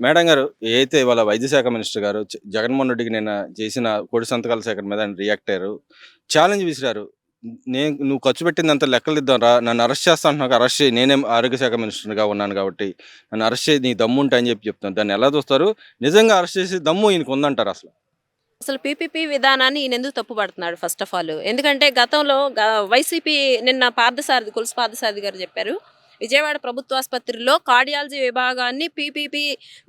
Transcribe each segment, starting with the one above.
Madam గారు, ఏదైతే ఇవాళ వైద్య శాఖ మినిస్టర్ గారు జగన్మోహన్ రెడ్డికి నిన్న చేసిన కోడి సంతకాల సేకరణ మీద ఆయన రియాక్ట్ అయ్యారు. ఛాలెంజ్ విసిరారు. "నువ్వు ఖర్చు పెట్టిందంతా లెక్కలిద్దాం రా. నన్ను అరెస్ట్ చేస్తా అంటున్నావు, అరెస్ట్ చెయ్యి. నేనే ఆరోగ్య శాఖ మినిస్టర్‌గా ఉన్నాను కాబట్టి నన్ను అరెస్ట్ చెయ్యి. నీకు దమ్ముంటే" అని చెప్తున్నారు. దాన్ని ఎలా చూస్తారు? నిజంగా అరెస్ట్ చేసే దమ్ము ఈయనకు ఉందంటారా అసలు? అసలు పీపీపీ విధానాన్ని ఈయనెందుకు తప్పుపడుతున్నాడు ఫస్ట్ ఆఫ్ ఆల్. ఎందుకంటే గతంలో వైసీపీ నిన్న పార్థసారథి, కొలుసు పార్థసారథి గారు చెప్పారు. విజయవాడ ప్రభుత్వాసుపత్రిలో కార్డియాలజీ విభాగాన్ని పీపీపీ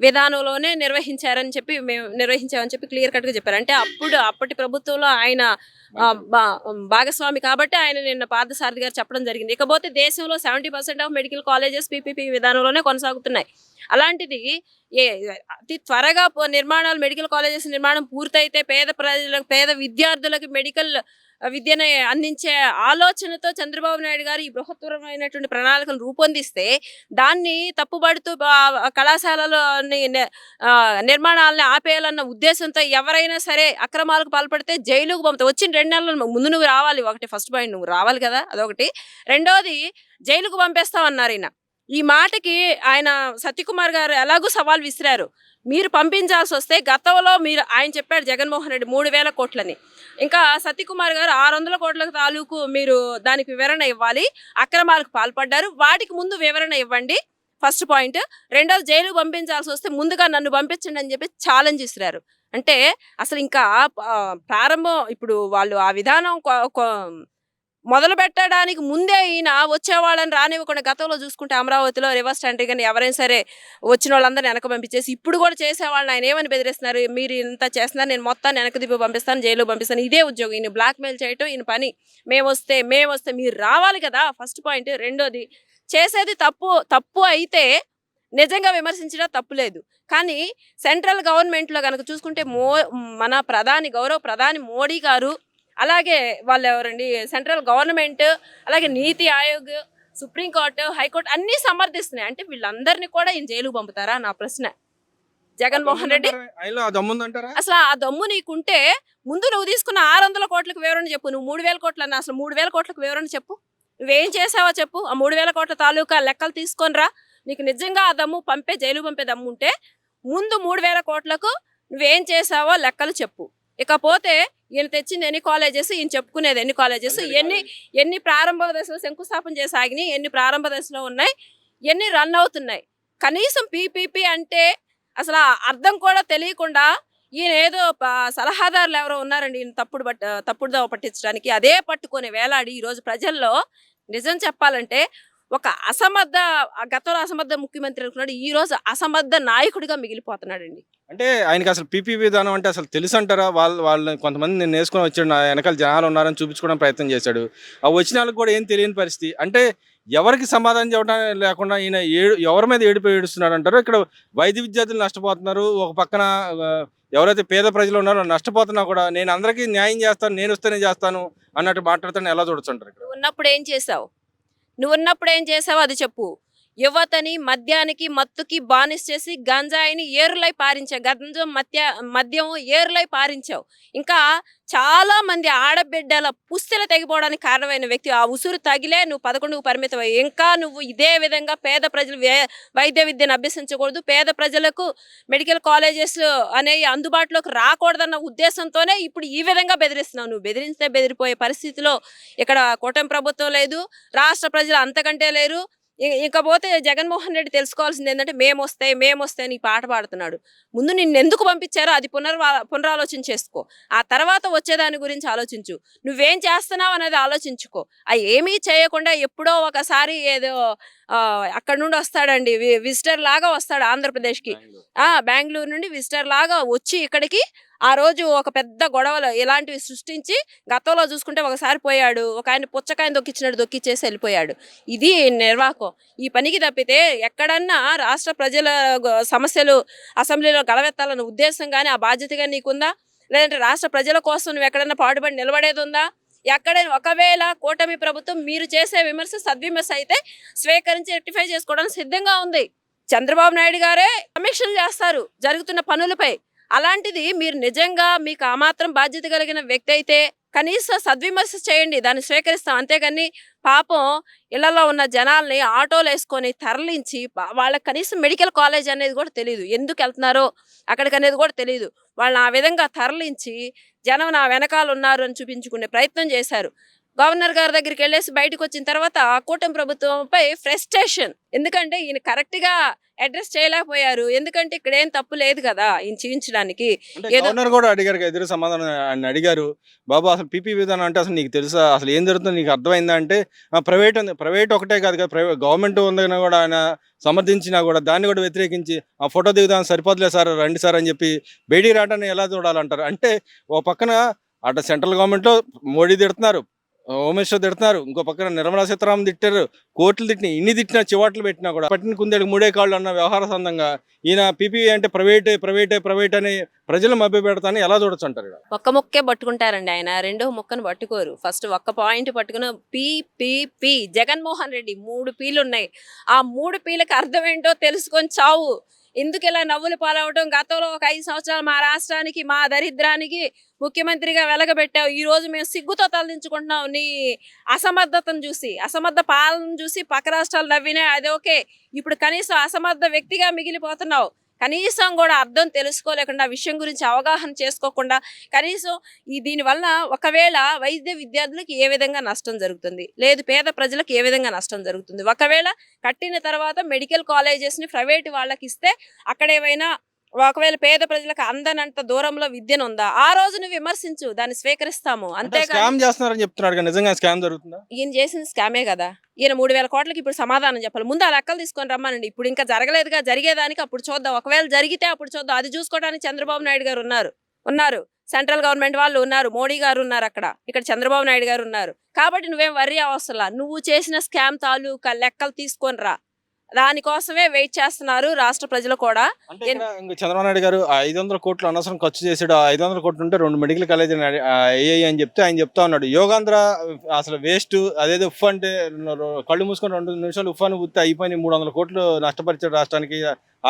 విధానంలోనే నిర్వహించామని చెప్పి క్లియర్ కట్‌గా చెప్పారు. అంటే అప్పటి ప్రభుత్వంలో ఆయన భాగస్వామి కాబట్టి ఆయన నిన్న పార్థసారథి గారు చెప్పడం జరిగింది. ఇకపోతే దేశంలో 70% ఆఫ్ మెడికల్ కాలేజెస్ పీపీపీ విధానంలోనే కొనసాగుతున్నాయి. అలాంటిది ఏ అతి త్వరగా నిర్మాణాలు మెడికల్ కాలేజెస్ నిర్మాణం పూర్తయితే పేద విద్యార్థులకు మెడికల్ విద్యను అందించే ఆలోచనతో చంద్రబాబు నాయుడు గారు ఈ బృహత్తరమైనటువంటి ప్రణాళికలు రూపొందిస్తే దాన్ని తప్పుబడుతూ కళాశాలలోని నిర్మాణాలను ఆపేయాలన్న ఉద్దేశంతో ఎవరైనా సరే అక్రమాలకు పాల్పడితే జైలుకు పంపుతారు. వచ్చిన 2 నెలల ముందు నువ్వు రావాలి. ఒకటి ఫస్ట్ పాయింట్, నువ్వు రావాలి కదా, అదొకటి. రెండోది, జైలుకు పంపేస్తామన్నారు ఈయన. ఈ మాటకి ఆయన సత్యకుమార్ గారు ఎలాగూ సవాల్ విసిరారు. మీరు పంపించాల్సి వస్తే గతంలో ఆయన చెప్పాడు జగన్మోహన్ రెడ్డి 3,000 కోట్లని. ఇంకా సత్యకుమార్ గారు 600 కోట్ల తాలూకు మీరు దానికి వివరణ ఇవ్వాలి. అక్రమాలకు పాల్పడ్డారు, వాటికి ముందు వివరణ ఇవ్వండి, ఫస్ట్ పాయింట్. రెండోది, జైలుకు పంపించాల్సి వస్తే ముందుగా నన్ను పంపించండి అని చెప్పి ఛాలెంజ్ ఇస్తున్నారు. అంటే అసలు ఇంకా ప్రారంభం ఇప్పుడు వాళ్ళు ఆ విధానం మొదలు పెట్టడానికి ముందే ఈయన వచ్చేవాళ్ళని రానివ్వకుండా, గతంలో చూసుకుంటే అమరావతిలో రివర్స్ టెండర్ కానీ ఎవరైనా సరే వచ్చిన వాళ్ళందరినీ వెనక పంపించేసి ఇప్పుడు కూడా చేసేవాళ్ళని ఆయన ఏమని బెదిరిస్తున్నారు? మీరు ఇంత చేస్తున్నారు, నేను మొత్తాన్ని వెనక దిప్పి పంపిస్తాను, జైలు పంపిస్తాను. ఇదే ఉద్యోగం, ఈయన బ్లాక్మెయిల్ చేయటం ఈయన పని. మేము వస్తే మీరు రావాలి కదా, ఫస్ట్ పాయింట్. రెండోది, చేసేది తప్పు అయితే నిజంగా విమర్శించడం తప్పులేదు. కానీ సెంట్రల్ గవర్నమెంట్లో కనుక చూసుకుంటే మన గౌరవ ప్రధాని మోడీ గారు, అలాగే వాళ్ళు ఎవరండి, సెంట్రల్ గవర్నమెంట్, అలాగే నీతి ఆయోగ్, సుప్రీంకోర్టు, హైకోర్టు అన్నీ సమర్థిస్తున్నాయి. అంటే వీళ్ళందరినీ కూడా ఈయన జైలుకు పంపుతారా నా ప్రశ్న. జగన్మోహన్ రెడ్డి అసలు ఆ దమ్ము నీకుంటే ముందు నువ్వు తీసుకున్న 600 కోట్లకు వివరణ చెప్పు. నువ్వు 3,000 కోట్లు అన్న, అసలు 3,000 కోట్లకు వివరణ చెప్పు. నువ్వేం చేసావో చెప్పు. ఆ 3,000 కోట్ల తాలూకా లెక్కలు తీసుకొని రా. నీకు నిజంగా ఆ దమ్ము జైలు పంపే దమ్ము ఉంటే ముందు 3,000 కోట్లకు నువ్వేం చేసావో లెక్కలు చెప్పు. ఇకపోతే ఈయన తెచ్చింది ఎన్ని కాలేజెస్, ఈయన చెప్పుకునేది ఎన్ని కాలేజెస్, ఎన్ని ప్రారంభ దశలో శంకుస్థాపన చేసి ఆగినాయి, ఎన్ని ప్రారంభ దశలో ఉన్నాయి, ఎన్ని రన్ అవుతున్నాయి. కనీసం పీపీపీ అంటే అసలు అర్థం కూడా తెలియకుండా ఈయన ఏదో సలహాదారులు ఎవరో ఉన్నారండి ఈయన తప్పుడు దవ పట్టించడానికి. అదే పట్టుకొని వేలాడి ఈరోజు ప్రజల్లో నిజం చెప్పాలంటే ఒక గతంలో అసమర్థ ముఖ్యమంత్రి అనుకున్నాడు, ఈ రోజు అసమర్థ నాయకుడిగా మిగిలిపోతున్నాడండి. అంటే ఆయనకి అసలు పీపీ విధానం అంటే అసలు తెలుసు అంటారా? వాళ్ళని కొంతమంది నేను నేర్చుకొని వచ్చాడు, నా వెనకాల జనాలు ఉన్నారని చూపించుకోవడానికి ప్రయత్నం చేశాడు. ఆ వచ్చిన వాళ్ళకి కూడా ఏం తెలియని పరిస్థితి. అంటే ఎవరికి సమాధానం చెప్పడం లేకుండా ఈయన ఎవరి మీద ఏడుస్తున్నాడు అంటారు. ఇక్కడ వైద్య విద్యార్థులు నష్టపోతున్నారు. ఒక పక్కన ఎవరైతే పేద ప్రజలు ఉన్నారో నష్టపోతున్నా కూడా నేను అందరికీ న్యాయం చేస్తాను, నేను వస్తేనే చేస్తాను అన్నట్టు మాట్లాడుతాను. ఎలా చూడొచ్చు అంటారు? ఇక్కడ నువ్వు ఉన్నప్పుడు ఏం చేసావు అది చెప్పు. యువతని మద్యానికి మత్తుకి బానిస చేసి గంజాయిని ఏరులై పారించావు. మద్యం ఏరులై పారించావు. ఇంకా చాలా మంది ఆడబిడ్డల పుస్తెలు తెగిపోవడానికి కారణమైన వ్యక్తి. ఆ ఉసురు తగిలే నువ్వు 11కు పరిమితం. ఇంకా నువ్వు ఇదే విధంగా పేద ప్రజలు వైద్య విద్యను అభ్యసించకూడదు, పేద ప్రజలకు మెడికల్ కాలేజెస్ అనేవి అందుబాటులోకి రాకూడదన్న ఉద్దేశంతోనే ఇప్పుడు ఈ విధంగా బెదిరిస్తున్నావు. నువ్వు బెదిరిస్తే బెదిరిపోయే పరిస్థితిలో ఇక్కడ కూటమి ప్రభుత్వం లేదు, రాష్ట్ర ప్రజలు అంతకంటే లేరు. ఇకపోతే జగన్మోహన్ రెడ్డి తెలుసుకోవాల్సింది ఏంటంటే మేమొస్తే అని పాట పాడుతున్నాడు. ముందు నిన్నెందుకు పంపించారో అది పునరాలోచన చేసుకో. ఆ తర్వాత వచ్చేదాని గురించి ఆలోచించు. నువ్వేం చేస్తున్నావు అనేది ఆలోచించుకో. ఏమీ చేయకుండా ఎప్పుడో ఒకసారి ఏదో అక్కడ నుండి వస్తాడండి, విజిటర్ లాగా వస్తాడు ఆంధ్రప్రదేశ్కి. బెంగళూరు నుండి విజిటర్ లాగా వచ్చి ఇక్కడికి ఆ రోజు ఒక పెద్ద గొడవలు ఇలాంటివి సృష్టించి, గతంలో చూసుకుంటే ఒకసారి పోయాడు, ఒక ఆయన పుచ్చకాయని దొక్కిచ్చేసి వెళ్ళిపోయాడు. ఇది నిర్వాహకం. ఈ పనికి తప్పితే ఎక్కడన్నా రాష్ట్ర ప్రజల సమస్యలు అసెంబ్లీలో గలవెత్తాలన్న ఉద్దేశం కానీ, ఆ బాధ్యత కానీ నీకుందా? లేదంటే రాష్ట్ర ప్రజల కోసం నువ్వు ఎక్కడన్నా పాటుపడి నిలబడేది ఉందా? ఎక్కడైనా ఒకవేళ కూటమి ప్రభుత్వం మీరు చేసే విమర్శ సద్విమర్శ అయితే స్వీకరించి రెక్టిఫై చేసుకోవడానికి సిద్ధంగా ఉంది. చంద్రబాబు నాయుడు గారే సమీక్షలు చేస్తారు జరుగుతున్న పనులపై. అలాంటిది మీరు నిజంగా మీకు ఆ మాత్రం బాధ్యత కలిగిన వ్యక్తి అయితే కనీసం సద్విమర్శ చేయండి, దాన్ని స్వీకరిస్తాం. అంతేగాని పాపం ఇళ్లలో ఉన్న జనాల్ని ఆటోలు వేసుకొని తరలించి వాళ్ళకి కనీసం మెడికల్ కాలేజ్ అనేది కూడా తెలియదు, ఎందుకు వెళ్తున్నారో అక్కడికి అనేది కూడా తెలియదు. వాళ్ళని ఆ విధంగా తరలించి జనం నా వెనకాల ఉన్నారు అని చూపించుకునే ప్రయత్నం చేశారు. గవర్నర్ గారి దగ్గరికి వెళ్ళేసి బయటకు వచ్చిన తర్వాత కూటమి ప్రభుత్వంపై ఫ్రస్ట్రేషన్. ఎందుకంటే ఈయన కరెక్ట్గా అడ్రస్ చేయలేకపోయారు. ఎందుకంటే ఇక్కడ ఏం తప్పు లేదు కదా ఈయన చూపించడానికి. అంటే ఏదో గవర్నర్ కూడా అడిగారు కదా, ఎదురు సమాధానం ఆయన అడిగారు. బాబు అసలు పీపీ విధానం అంటే అసలు నీకు తెలుసా, అసలు ఏం జరుగుతుందో నీకు అర్థమైందా అంటే, ప్రైవేట్ ఉంది, ప్రైవేట్ ఒకటే కాదు కదా, గవర్నమెంట్ ఉందని కూడా ఆయన సమర్థించినా కూడా దాన్ని కూడా వ్యతిరేకించి ఆ ఫోటో దిగుదాం సరిపోతులే సార్ రండి సార్ అని చెప్పి బయటికి రావడాన్ని ఎలా చూడాలంటారు. అంటే ఓ పక్కన అటు సెంట్రల్ గవర్నమెంట్లో మోడీ తిడుతున్నారు, హోమ్ మినిస్టర్ తిడుతున్నారు, ఇంకో పక్కన నిర్మలా సీతారామన్ తిట్టారు, కోర్టులు తిట్టినా, ఇన్ని తిట్టినా చివాట్లు పెట్టినా కూడా పట్టిన కుందేళ్ళకి మూడే కాళ్ళు అన్న వ్యవహార సందంగా ఈయన పీపీ అంటే ప్రైవేట్ అని ప్రజలు మభ్య పెడతాని ఎలా చూడొచ్చు అంటారు. ఒక్క ముక్కే పట్టుకుంటారండి ఆయన, రెండో ముక్కను పట్టుకోరు. ఫస్ట్ ఒక్క పాయింట్ పట్టుకుని పీ జగన్మోహన్ రెడ్డి 3 పీలు ఉన్నాయి. ఆ 3 పీలకు అర్థం ఏంటో తెలుసుకొని చావు. ఎందుకు ఇలా నవ్వులు పాలవటం? గతంలో ఒక 5 సంవత్సరాలు మా రాష్ట్రానికి, మా దరిద్రానికి ముఖ్యమంత్రిగా వెలగబెట్టావు. ఈ రోజు మేము సిగ్గుతో తలదించుకుంటున్నాం నీ అసమర్థతను చూసి, అసమర్థ పాలన చూసి. పక్క రాష్ట్రాలు నవ్వినాయి, అది ఓకే. ఇప్పుడు కనీసం అసమర్థ వ్యక్తిగా మిగిలిపోతున్నావు. కనీసం కూడా అర్థం తెలుసుకోలేకుండా, విషయం గురించి అవగాహన చేసుకోకుండా, కనీసం దీనివల్ల ఒకవేళ వైద్య విద్యార్థులకు ఏ విధంగా నష్టం జరుగుతుంది, లేదు పేద ప్రజలకు ఏ విధంగా నష్టం జరుగుతుంది. ఒకవేళ కట్టిన తర్వాత మెడికల్ కాలేజెస్ని ప్రైవేట్ వాళ్ళకి ఇస్తే అక్కడ ఏమైనా ఒకవేళ పేద ప్రజలకు అందనంత దూరంలో విద్యను ఉందా, ఆ రోజు నువ్వు విమర్శించు, దాన్ని స్వీకరిస్తాము. అంతేకాని స్కామ్ చేస్తున్నారని చెప్తున్నాడు కదా, నిజంగా స్కామ్ జరుగుతుందా? ఈయన చేసిన స్కామే కదా. ఈయన 3,000 కోట్లకి ఇప్పుడు సమాధానం చెప్పాలి. ముందు ఆ లెక్కలు తీసుకొని రమ్మనండి. ఇప్పుడు ఇంకా జరగలేదుగా, జరిగేదానికి అప్పుడు చూద్దాం. ఒకవేళ జరిగితే అప్పుడు చూద్దాం. అది చూసుకోవడానికి చంద్రబాబు నాయుడు గారు ఉన్నారు, సెంట్రల్ గవర్నమెంట్ వాళ్ళు ఉన్నారు, మోడీ గారు ఉన్నారు, ఇక్కడ చంద్రబాబు నాయుడు గారు ఉన్నారు. కాబట్టి నువ్వేం వర్రీ అవసరం. నువ్వు చేసిన స్కామ్ తాలూకా లెక్కలు తీసుకొని రా. దానికోసమే వెయిట్ చేస్తున్నారు రాష్ట్ర ప్రజలు కూడా. అంటే ఇక్కడ ఇంక చంద్రబాబు నాయుడు గారు 500 కోట్లు అనవసరం ఖర్చు చేసాడు, 500 కోట్లు ఉంటే 2 మెడికల్ కాలేజ్ అయ్యాయి అని చెప్తే ఆయన చెప్తా ఉన్నాడు యోగాంధ్ర అసలు వేస్ట్, అదేదో ఉఫ్ అంటే కళ్ళు మూసుకొని 2 నిమిషాలు ఉఫ్ అని ఊస్తే అయిపోయి 300 కోట్లు నష్టపరిచాడు, రాష్ట్రానికి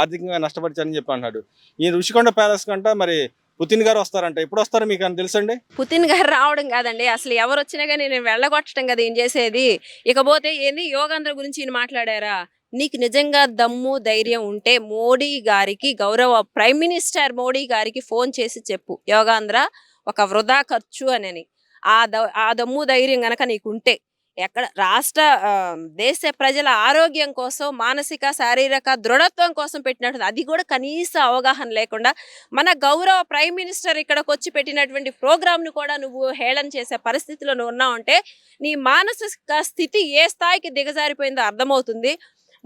ఆర్థికంగా నష్టపరిచారని చెప్పి అన్నాడు. ఈ ఋషికొండ ప్యాలెస్ కంట మరి పుతిన్ గారు వస్తారంట, ఎప్పుడు వస్తారు మీకు అని తెలుసండి? పుతిన్ గారు రావడం కాదండి, అసలు ఎవరు వచ్చినా కానీ నేను వెళ్ళగొట్టడం కదా ఏం చేసేది. ఇకపోతే ఏంది, యోగాంధ్ర గురించి ఈయన మాట్లాడారా? నీకు నిజంగా దమ్ము ధైర్యం ఉంటే మోడీ గారికి, గౌరవ ప్రైమ్ మినిస్టర్ మోడీ గారికి ఫోన్ చేసి చెప్పు, యోగాంధ్ర ఒక వృధా ఖర్చు అని. ఆ దమ్ము ధైర్యం గనక నీకుంటే ఎక్కడ రాష్ట్ర దేశ ప్రజల ఆరోగ్యం కోసం, మానసిక శారీరక దృఢత్వం కోసం పెట్టినట్టు, అది కూడా కనీస అవగాహన లేకుండా మన గౌరవ ప్రైమ్ మినిస్టర్ ఇక్కడికి వచ్చి పెట్టినటువంటి ప్రోగ్రామ్ను కూడా నువ్వు హేళన చేసే పరిస్థితిలో నువ్వు ఉన్నావంటే నీ మానసిక స్థితి ఏ స్థాయికి దిగజారిపోయిందో అర్థమవుతుంది.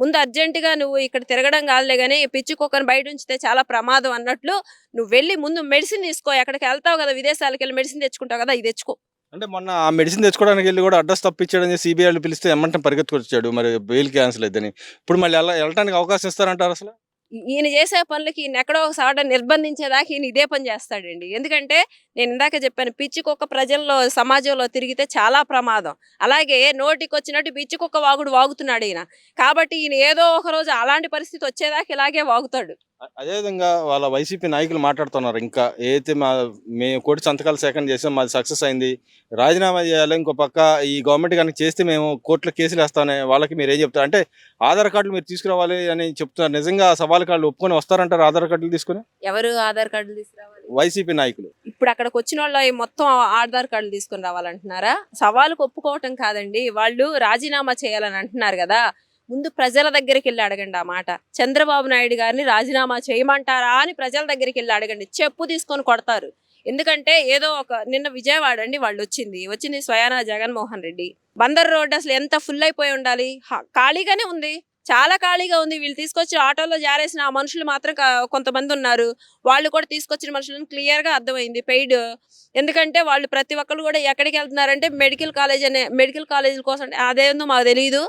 ముందు అర్జెంటుగా నువ్వు ఇక్కడ తిరగడం కాదులే కానీ పిచ్చి కుక్కను బయట ఉంచితే చాలా ప్రమాదం అన్నట్లు నువ్వు వెళ్ళి ముందు మెడిసిన్ తీసుకో. ఎక్కడికి వెళ్తావు కదా, విదేశాలకు వెళ్ళి మెడిసిన్ తెచ్చుకుంటావు కదా, ఇది తెచ్చుకో. అంటే మొన్న ఆ మెడిసిన్ తెచ్చుకోవడానికి వెళ్ళి కూడా అడ్రస్ తప్పించాడని సిబిఐ పిలిస్తే ఎమ్మంటే పరిగెత్తుకొచ్చాడు, మరి బెయిల్ క్యాన్సిల్ అయిద్దని. ఇప్పుడు మళ్ళీ వెళ్ళడానికి అవకాశం ఇస్తారంటారు అసలు? ఈయన చేసే పనులకి ఈయన ఎక్కడో ఒక సాట నిర్బంధించేదాకా ఈయన ఇదే పని చేస్తాడండి. ఎందుకంటే నేను ఇందాక చెప్పాను, పిచ్చి కుక్క ప్రజల్లో సమాజంలో తిరిగితే చాలా ప్రమాదం. అలాగే నోటికి వచ్చినట్టు పిచ్చి కుక్క వాగుడు వాగుతున్నాడు ఈయన. కాబట్టి ఈయన ఏదో ఒక రోజు అలాంటి పరిస్థితి వచ్చేదాకా ఇలాగే వాగుతాడు. అదేవిధంగా వాళ్ళ వైసీపీ నాయకులు మాట్లాడుతున్నారు, ఇంకా ఏదైతే మేము కోటి సంతకాలు సేకరణ చేసాం, మాది సక్సెస్ అయింది, రాజీనామా చేయాలి, ఇంకో పక్క ఈ గవర్నమెంట్ కనుక చేస్తే మేము కోర్టులో కేసులు వేస్తానే, వాళ్ళకి మీరు ఏం చెప్తారు? అంటే ఆధార్ కార్డులు మీరు తీసుకురావాలి అని చెప్తున్నారు. నిజంగా సవాల్ కార్డులు ఒప్పుకొని వస్తారంటారు ఆధార్ కార్డులు తీసుకుని? ఎవరు ఆధార్ కార్డులు తీసుకురావాలి? వైసీపీ నాయకులు. ఇప్పుడు అక్కడికి వచ్చిన వాళ్ళు మొత్తం ఆధార్ కార్డులు తీసుకుని రావాలంటున్నారా? సవాలుకు ఒప్పుకోవటం కాదండి, వాళ్ళు రాజీనామా చేయాలని అంటున్నారు కదా. ముందు ప్రజల దగ్గరికి వెళ్ళి అడగండి ఆ మాట. చంద్రబాబు నాయుడు గారిని రాజీనామా చేయమంటారా అని ప్రజల దగ్గరికి వెళ్ళి అడగండి. చెప్పు తీసుకొని కొడతారు. ఎందుకంటే ఏదో నిన్న విజయవాడ అండి వాళ్ళు వచ్చింది స్వయానా జగన్మోహన్ రెడ్డి. బందర్ రోడ్ అసలు ఎంత ఫుల్ అయిపోయి ఉండాలి, ఖాళీగానే ఉంది, చాలా ఖాళీగా ఉంది. వీళ్ళు తీసుకొచ్చి ఆటోలో జారేసిన ఆ మనుషులు మాత్రం కొంతమంది ఉన్నారు. వాళ్ళు కూడా తీసుకొచ్చిన మనుషులను క్లియర్గా అర్థమైంది పెయిడ్. ఎందుకంటే వాళ్ళు ప్రతి ఒక్కరు కూడా ఎక్కడికి వెళ్తున్నారంటే మెడికల్ కాలేజీల కోసం. అదేందో మాకు తెలియదు,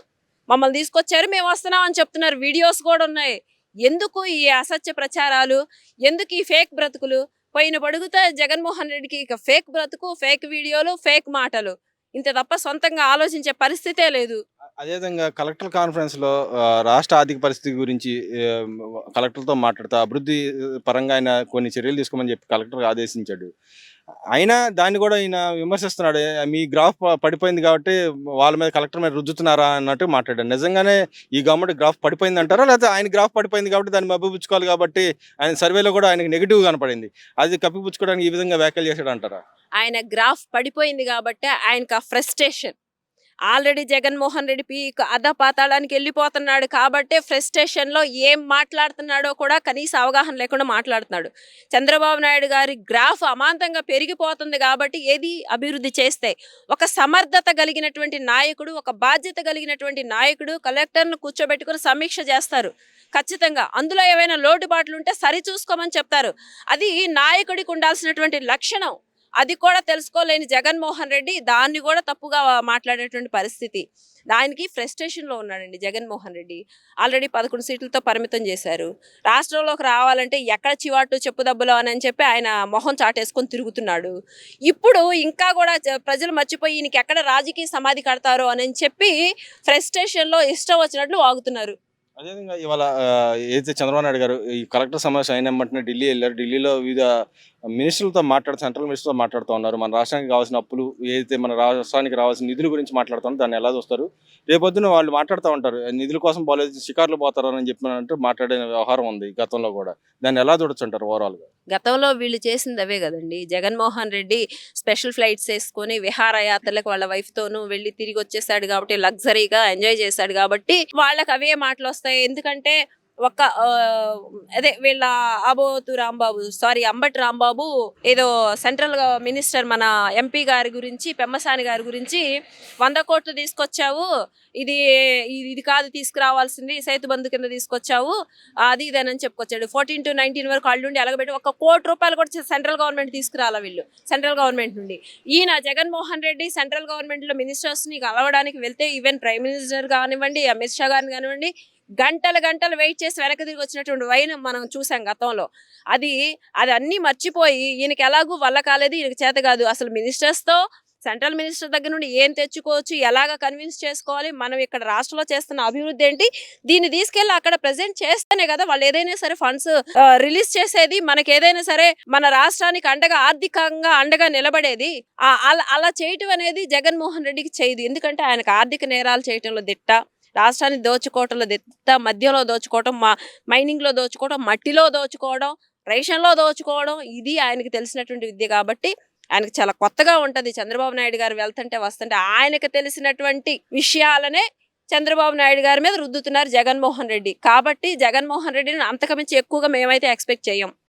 మమ్మల్ని తీసుకొచ్చారు, మేము వస్తున్నాం అని చెప్తున్నారు. వీడియోస్ కూడా ఉన్నాయి. ఎందుకు ఈ అసత్య ప్రచారాలు, ఎందుకు ఈ ఫేక్ బ్రతుకులు? పోయిన పడుగుతా జగన్మోహన్ రెడ్డికి ఇక ఫేక్ బ్రతుకు, ఫేక్ వీడియోలు, ఫేక్ మాటలు, ఇంత తప్ప సొంతంగా ఆలోచించే పరిస్థితే లేదు. అదేవిధంగా కలెక్టర్ కాన్ఫరెన్స్‌లో రాష్ట్ర ఆర్థిక పరిస్థితి గురించి ఆహ్, కలెక్టర్‌తో మాట్లాడుతూ అభివృద్ధి పరంగా ఆయన కొన్ని చర్యలు తీసుకోమని చెప్పి కలెక్టర్ ఆదేశించాడు. అయినా దాన్ని కూడా ఈయన విమర్శిస్తున్నాడు. మీ గ్రాఫ్ పడిపోయింది కాబట్టి వాళ్ళ మీద కలెక్టర్ మీద రుద్దుతున్నారా అన్నట్టు మాట్లాడాడు. నిజంగానే ఈ గవర్నమెంట్ గ్రాఫ్ పడిపోయిందంటారా? లేకపోతే ఆయన గ్రాఫ్ పడిపోయింది కాబట్టి దాన్ని మభ్యపుచ్చుకోవాలి కాబట్టి ఆయన సర్వేలో కూడా ఆయనకి నెగెటివ్ కనపడింది. అది కప్పిపుచ్చుకోవడానికి ఈ విధంగా వ్యాఖ్యలు చేశాడంటారా? ఆయన గ్రాఫ్ పడిపోయింది కాబట్టే ఆయనకు ఆ frustration. Already Jaganmohan Reddy peak అధపాతాళానికి వెళ్ళిపోతున్నాడు కాబట్టే ఫ్రస్ట్రేషన్‌లో ఏం మాట్లాడుతున్నాడో కూడా కనీస అవగాహన లేకుండా మాట్లాడుతున్నాడు. చంద్రబాబు నాయుడు గారి గ్రాఫ్ అమాంతంగా పెరిగిపోతుంది కాబట్టి ఏది అభివృద్ధి చేస్తే ఒక సమర్థత కలిగినటువంటి నాయకుడు, ఒక బాధ్యత కలిగినటువంటి నాయకుడు కలెక్టర్‌ను కూర్చోబెట్టుకొని సమీక్ష చేస్తారు. ఖచ్చితంగా. అందులో ఏవైనా లోటుపాట్లు ఉంటే సరిచూసుకోమని చెప్తారు. అది నాయకుడికి ఉండాల్సినటువంటి లక్షణం. అది కూడా తెలుసుకోలేని జగన్మోహన్ రెడ్డి దాన్ని కూడా తప్పుగా మాట్లాడేటువంటి పరిస్థితి. దానికి ఫ్రస్ట్రేషన్‌లో ఉన్నాడండి జగన్మోహన్ రెడ్డి. ఆల్రెడీ 11 సీట్లతో పరిమితం చేశారు. రాష్ట్రంలోకి రావాలంటే ఎక్కడ చివాటు చెప్పుదెబ్బలో అని చెప్పి ఆయన మొహం చాటేసుకొని తిరుగుతున్నాడు. ఇప్పుడు ఇంకా కూడా ప్రజలు మర్చిపోయి ఈయనకి ఎక్కడ రాజకీయ సమాధి కడతారో అని చెప్పి ఫ్రస్ట్రేషన్‌లో ఇష్టం వచ్చినట్లు వాగుతున్నారు. అదేవిధంగా ఇవాళ ఏదైతే చంద్రబాబు నాయుడు గారు ఈ కలెక్టర్ సమావేశం అయిన వెంటనే ఢిల్లీ వెళ్ళారు. ఢిల్లీలో వివిధ మినిస్టర్లతో సెంట్రల్ మినిస్టర్‌తో మాట్లాడుతూ ఉన్నారు. మన రాష్ట్రానికి కావాల్సిన అప్పులు, ఏదైతే మన రాష్ట్రానికి రావాల్సిన నిధుల గురించి మాట్లాడుతున్నారు. దాన్ని ఎలా చూస్తారు? రేపొద్దున వాళ్ళు మాట్లాడుతూ ఉంటారు. నిధుల కోసం పోలేదు షికారులు పోతారని చెప్పినట్టు మాట్లాడిన వ్యవహారం ఉంది గతంలో కూడా. దాన్ని ఎలా చూడొచ్చంటారు ఓవరాల్‌గా? గతంలో వీళ్ళు చేసింది అవే కదండి. జగన్మోహన్ రెడ్డి స్పెషల్ ఫ్లైట్స్ వేసుకొని విహారయాత్రలకు వాళ్ళ వైఫ్‌తోనూ వెళ్ళి తిరిగి వచ్చేసాడు కాబట్టి లగ్జరీగా ఎంజాయ్ చేశాడు కాబట్టి వాళ్ళకి అవే మాటలు వస్తాయి. ఎందుకంటే ఒక అదే వీళ్ళ అంబటి రాంబాబు ఏదో సెంట్రల్ మినిస్టర్ మన ఎంపీ గారి గురించి పెమ్మసాని గారి గురించి 100 కోట్లు తీసుకొచ్చావు, ఇది ఇది కాదు తీసుకురావాల్సింది, సైతు బంధు కింద తీసుకొచ్చావు, అది ఇదేనని చెప్పుకొచ్చాడు. 14 to 19 వరకు అల్లుండి అలగబెట్టి 1 కోటి రూపాయలు కూడా సెంట్రల్ గవర్నమెంట్ తీసుకురాలా వీళ్ళు సెంట్రల్ గవర్నమెంట్ నుండి. ఈయన జగన్మోహన్ రెడ్డి సెంట్రల్ గవర్నమెంట్లో మినిస్టర్స్ని కలవడానికి వెళ్తే ఈవెన్ ప్రైమ్ మినిస్టర్ కానివ్వండి, అమిత్ షా గారిని కానివ్వండి, గంటలు గంటలు వెయిట్ చేసి వెనక్కి తిరిగి వచ్చినటువంటి వైనం మనం చూసాం గతంలో. అది అది అన్నీ మర్చిపోయి ఈయనకి ఎలాగూ వల్ల కాలేదు, ఈయనకి చేత కాదు. అసలు మినిస్టర్స్తో సెంట్రల్ మినిస్టర్ దగ్గర నుండి ఏం తెచ్చుకోవచ్చు, ఎలాగ కన్విన్స్ చేసుకోవాలి, మనం ఇక్కడ రాష్ట్రంలో చేస్తున్న అభివృద్ధి ఏంటి, దీన్ని తీసుకెళ్ళి అక్కడ ప్రజెంట్ చేస్తేనే కదా వాళ్ళు ఏదైనా సరే ఫండ్స్ రిలీజ్ చేసేది, మనకి ఏదైనా సరే మన రాష్ట్రానికి అండగా ఆర్థికంగా అండగా నిలబడేది. అలా చేయటం అనేది జగన్మోహన్ రెడ్డికి చేయదు. ఎందుకంటే ఆయనకు ఆర్థిక నేరాలు చేయటంలో దిట్ట, రాష్ట్రాన్ని దోచుకోవటంలో దిట్ట, మద్యంలో దోచుకోవటం, మైనింగ్లో దోచుకోవడం, మట్టిలో దోచుకోవడం, రేషన్లో దోచుకోవడం, ఇది ఆయనకి తెలిసినటువంటి విద్య కాబట్టి ఆయనకు చాలా కొత్తగా ఉంటుంది. చంద్రబాబు నాయుడు గారు వెళ్తుంటే వస్తుంటే ఆయనకు తెలిసినటువంటి విషయాలనే చంద్రబాబు నాయుడు గారి మీద రుద్దుతున్నారు జగన్మోహన్ రెడ్డి. కాబట్టి జగన్మోహన్ రెడ్డిని అంతకమించి ఎక్కువగా మేమైతే ఎక్స్పెక్ట్ చేయం.